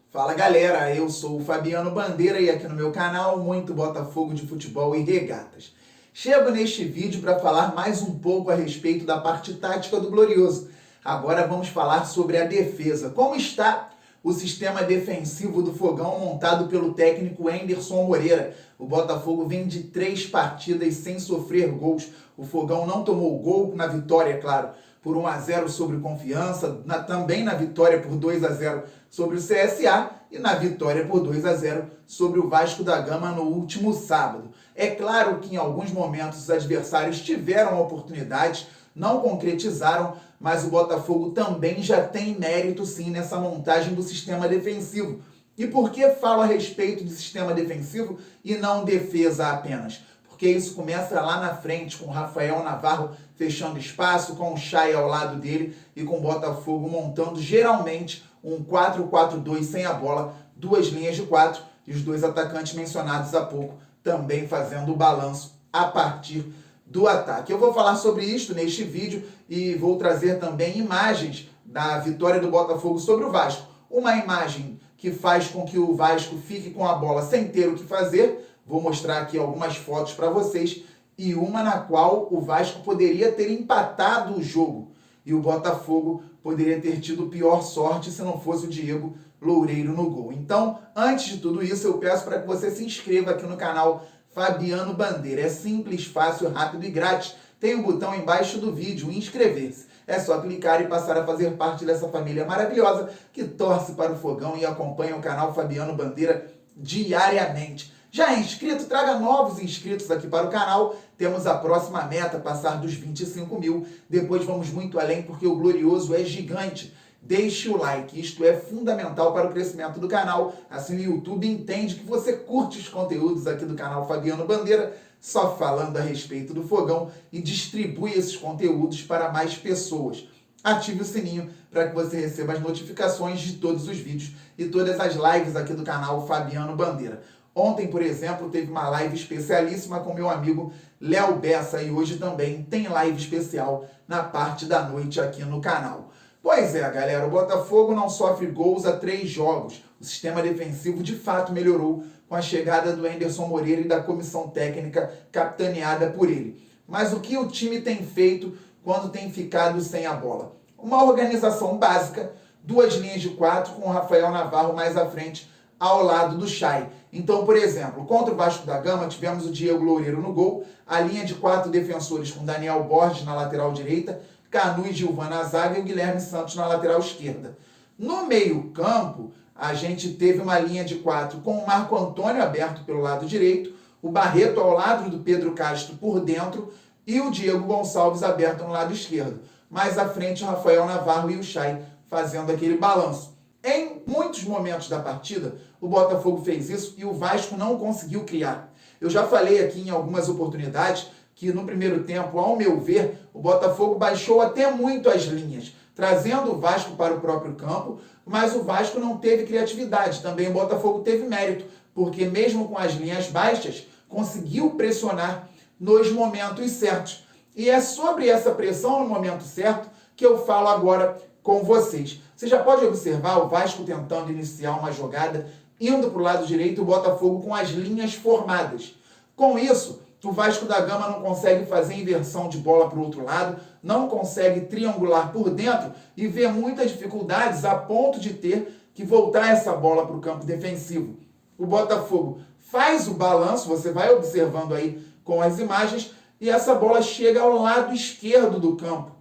Fala galera, eu sou o Fabiano Bandeira e aqui no meu canal muito Botafogo de futebol e regatas. Chego neste vídeo para falar mais um pouco a respeito da parte tática do Glorioso. Agora vamos falar sobre a defesa. Como está o sistema defensivo do Fogão montado pelo técnico Anderson Moreira? O Botafogo vem de 3 partidas sem sofrer gols. O Fogão não tomou gol na vitória, claro, por 1-0 sobre o Confiança, também na vitória por 2-0 sobre o CSA e na vitória por 2-0 sobre o Vasco da Gama no último sábado. É claro que em alguns momentos os adversários tiveram oportunidades, não concretizaram, mas o Botafogo também já tem mérito sim nessa montagem do sistema defensivo. E por que falo a respeito de sistema defensivo e não defesa apenas? Porque isso começa lá na frente, com o Rafael Navarro fechando espaço, com o Chay ao lado dele e com o Botafogo montando geralmente um 4-4-2 sem a bola, 2 linhas de 4 e os 2 atacantes mencionados há pouco também fazendo o balanço a partir do ataque. Eu vou falar sobre isso neste vídeo e vou trazer também imagens da vitória do Botafogo sobre o Vasco. Uma imagem que faz com que o Vasco fique com a bola sem ter o que fazer. Vou mostrar aqui algumas fotos para vocês e uma na qual o Vasco poderia ter empatado o jogo e o Botafogo poderia ter tido pior sorte se não fosse o Diego Loureiro no gol. Então, antes de tudo isso, eu peço para que você se inscreva aqui no canal Fabiano Bandeira. É simples, fácil, rápido e grátis. Tem um botão embaixo do vídeo, inscrever-se. É só clicar e passar a fazer parte dessa família maravilhosa que torce para o Fogão e acompanha o canal Fabiano Bandeira diariamente. Já é inscrito? Traga novos inscritos aqui para o canal. Temos a próxima meta, passar dos 25 mil. Depois vamos muito além, porque o Glorioso é gigante. Deixe o like, isto é fundamental para o crescimento do canal. Assim o YouTube entende que você curte os conteúdos aqui do canal Fabiano Bandeira, só falando a respeito do Fogão, e distribui esses conteúdos para mais pessoas. Ative o sininho para que você receba as notificações de todos os vídeos e todas as lives aqui do canal Fabiano Bandeira. Ontem, por exemplo, teve uma live especialíssima com meu amigo Léo Bessa e hoje também tem live especial na parte da noite aqui no canal. Pois é, galera, o Botafogo não sofre gols há 3 jogos. O sistema defensivo de fato melhorou com a chegada do Anderson Moreira e da comissão técnica capitaneada por ele. Mas o que o time tem feito quando tem ficado sem a bola? Uma organização básica, 2 linhas de 4 com o Rafael Navarro mais à frente, ao lado do Chay. Então, por exemplo, contra o Vasco da Gama, tivemos o Diego Loureiro no gol, a linha de 4 defensores com Daniel Borges na lateral direita, Canu e Gilvan na zaga e o Guilherme Santos na lateral esquerda. No meio-campo, a gente teve uma linha de 4 com o Marco Antônio aberto pelo lado direito, o Barreto ao lado do Pedro Castro por dentro e o Diego Gonçalves aberto no lado esquerdo. Mais à frente, o Rafael Navarro e o Chay fazendo aquele balanço. Em muitos momentos da partida, o Botafogo fez isso e o Vasco não conseguiu criar. Eu já falei aqui em algumas oportunidades que no primeiro tempo, ao meu ver, o Botafogo baixou até muito as linhas, trazendo o Vasco para o próprio campo, mas o Vasco não teve criatividade. Também o Botafogo teve mérito, porque mesmo com as linhas baixas, conseguiu pressionar nos momentos certos. E é sobre essa pressão no momento certo que eu falo agora com vocês. Você já pode observar o Vasco tentando iniciar uma jogada, indo para o lado direito, o Botafogo com as linhas formadas. Com isso, o Vasco da Gama não consegue fazer inversão de bola para o outro lado, não consegue triangular por dentro e vê muitas dificuldades a ponto de ter que voltar essa bola para o campo defensivo. O Botafogo faz o balanço, você vai observando aí com as imagens, e essa bola chega ao lado esquerdo do campo.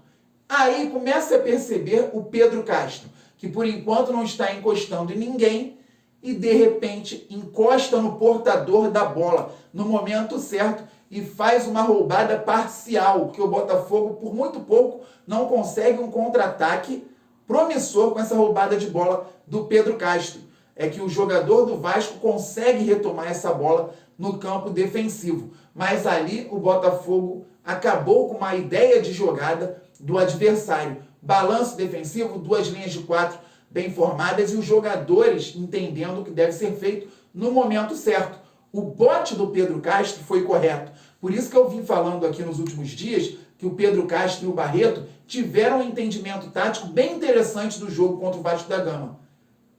Aí começa a perceber o Pedro Castro, que por enquanto não está encostando em ninguém e de repente encosta no portador da bola no momento certo e faz uma roubada parcial, que o Botafogo por muito pouco não consegue um contra-ataque promissor com essa roubada de bola do Pedro Castro. É que o jogador do Vasco consegue retomar essa bola no campo defensivo, mas ali o Botafogo acabou com uma ideia de jogada do adversário. Balanço defensivo, 2 linhas de 4 bem formadas e os jogadores entendendo o que deve ser feito no momento certo. O bote do Pedro Castro foi correto, Por isso que eu vim falando aqui nos últimos dias que o Pedro Castro e o Barreto tiveram um entendimento tático bem interessante do jogo contra o Vasco da Gama.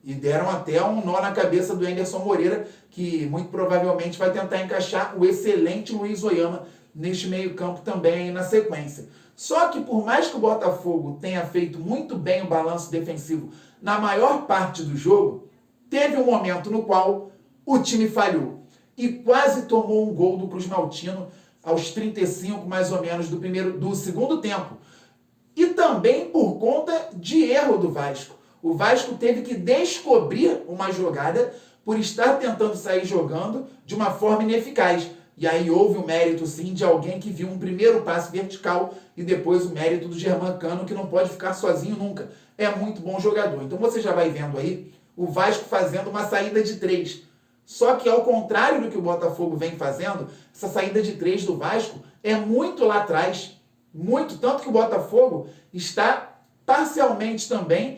E deram até um nó na cabeça do Anderson Moreira, que muito provavelmente vai tentar encaixar o excelente Luiz Oyama neste meio-campo também na sequência. Só que por mais que o Botafogo tenha feito muito bem o balanço defensivo na maior parte do jogo, teve um momento no qual o time falhou e quase tomou um gol do Cruz Maltino aos 35 mais ou menos do segundo tempo. E também por conta de erro do Vasco. O Vasco teve que descobrir uma jogada por estar tentando sair jogando de uma forma ineficaz. E aí houve o mérito, sim, de alguém que viu um primeiro passe vertical e depois o mérito do Germancano, que não pode ficar sozinho nunca. É muito bom jogador. Então você já vai vendo aí o Vasco fazendo uma saída de 3. Só que ao contrário do que o Botafogo vem fazendo, essa saída de 3 do Vasco é muito lá atrás. Muito, tanto que o Botafogo está parcialmente também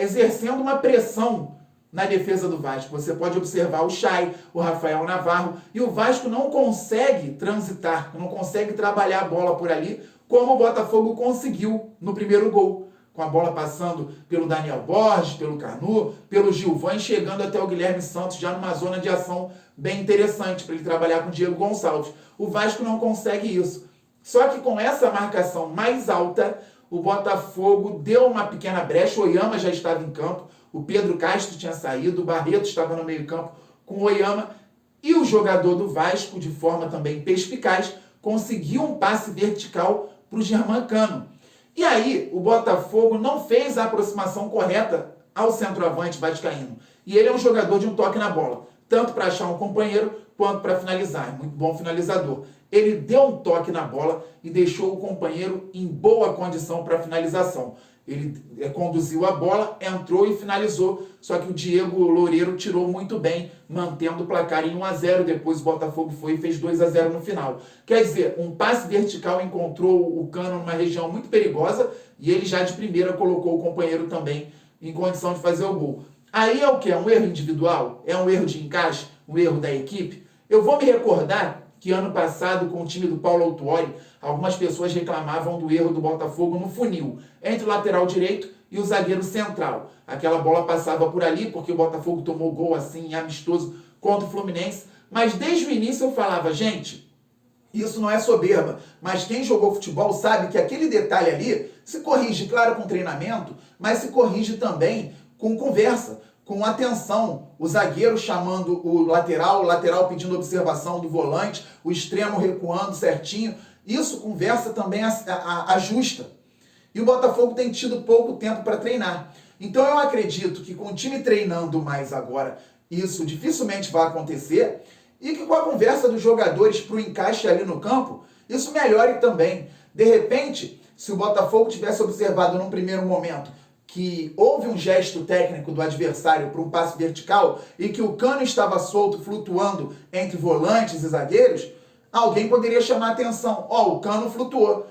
exercendo uma pressão na defesa do Vasco. Você pode observar o Chay, o Rafael Navarro, e o Vasco não consegue transitar, não consegue trabalhar a bola por ali, como o Botafogo conseguiu no primeiro gol, com a bola passando pelo Daniel Borges, pelo Canu, pelo Gilvan, chegando até o Guilherme Santos, já numa zona de ação bem interessante para ele trabalhar com o Diego Gonçalves. O Vasco não consegue isso. Só que com essa marcação mais alta, o Botafogo deu uma pequena brecha, o Oyama já estava em campo, o Pedro Castro tinha saído, o Barreto estava no meio-campo com o Oyama, e o jogador do Vasco, de forma também perspicaz, conseguiu um passe vertical para o Germancano. E aí, o Botafogo não fez a aproximação correta ao centroavante vascaíno. E ele é um jogador de um toque na bola, tanto para achar um companheiro, quanto para finalizar. É muito bom finalizador. Ele deu um toque na bola e deixou o companheiro em boa condição para a finalização. Ele conduziu a bola, entrou e finalizou, só que o Diego Loureiro tirou muito bem, mantendo o placar em 1-0, depois o Botafogo foi e fez 2-0 no final. Quer dizer, um passe vertical encontrou o Cano numa região muito perigosa e ele já de primeira colocou o companheiro também em condição de fazer o gol. Aí é o que? É um erro individual? É um erro de encaixe? Um erro da equipe? Eu vou me recordar que ano passado, com o time do Paulo Autuori, algumas pessoas reclamavam do erro do Botafogo no funil, entre o lateral direito e o zagueiro central. Aquela bola passava por ali, porque o Botafogo tomou gol assim, amistoso, contra o Fluminense. Mas desde o início eu falava, gente, isso não é soberba, mas quem jogou futebol sabe que aquele detalhe ali se corrige, claro, com treinamento, mas se corrige também com conversa, com atenção, o zagueiro chamando o lateral pedindo observação do volante, o extremo recuando certinho. Isso conversa também ajusta. E o Botafogo tem tido pouco tempo para treinar. Então eu acredito que com o time treinando mais agora, isso dificilmente vai acontecer, e que com a conversa dos jogadores para o encaixe ali no campo, isso melhore também. De repente, se o Botafogo tivesse observado num primeiro momento que houve um gesto técnico do adversário para um passe vertical e que o Cano estava solto, flutuando entre volantes e zagueiros, alguém poderia chamar a atenção. O Cano flutuou.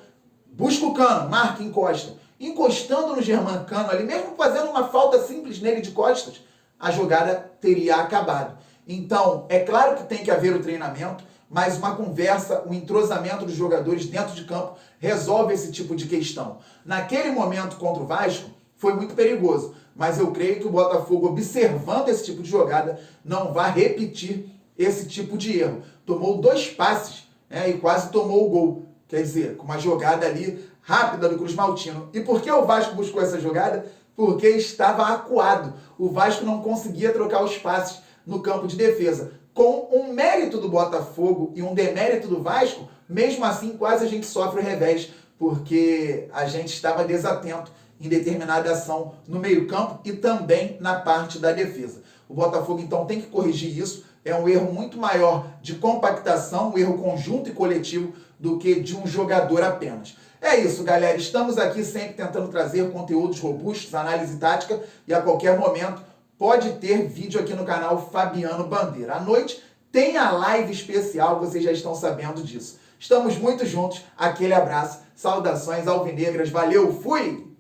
Busca o Cano, marca, encosta. Encostando no Germancano ali, mesmo fazendo uma falta simples nele de costas, a jogada teria acabado. Então, é claro que tem que haver o treinamento, mas uma conversa, um entrosamento dos jogadores dentro de campo resolve esse tipo de questão. Naquele momento contra o Vasco, foi muito perigoso, mas eu creio que o Botafogo, observando esse tipo de jogada, não vai repetir esse tipo de erro. Tomou 2 passes, e quase tomou o gol. Quer dizer, com uma jogada ali rápida do Cruz Maltino. E por que o Vasco buscou essa jogada? Porque estava acuado. O Vasco não conseguia trocar os passes no campo de defesa. Com um mérito do Botafogo e um demérito do Vasco, mesmo assim quase a gente sofre o revés, porque a gente estava desatento em determinada ação no meio-campo e também na parte da defesa. O Botafogo, então, tem que corrigir isso. É um erro muito maior de compactação, um erro conjunto e coletivo do que de um jogador apenas. É isso, galera. Estamos aqui sempre tentando trazer conteúdos robustos, análise tática, e a qualquer momento pode ter vídeo aqui no canal Fabiano Bandeira. À noite tem a live especial, vocês já estão sabendo disso. Estamos muito juntos. Aquele abraço. Saudações alvinegras. Valeu, fui!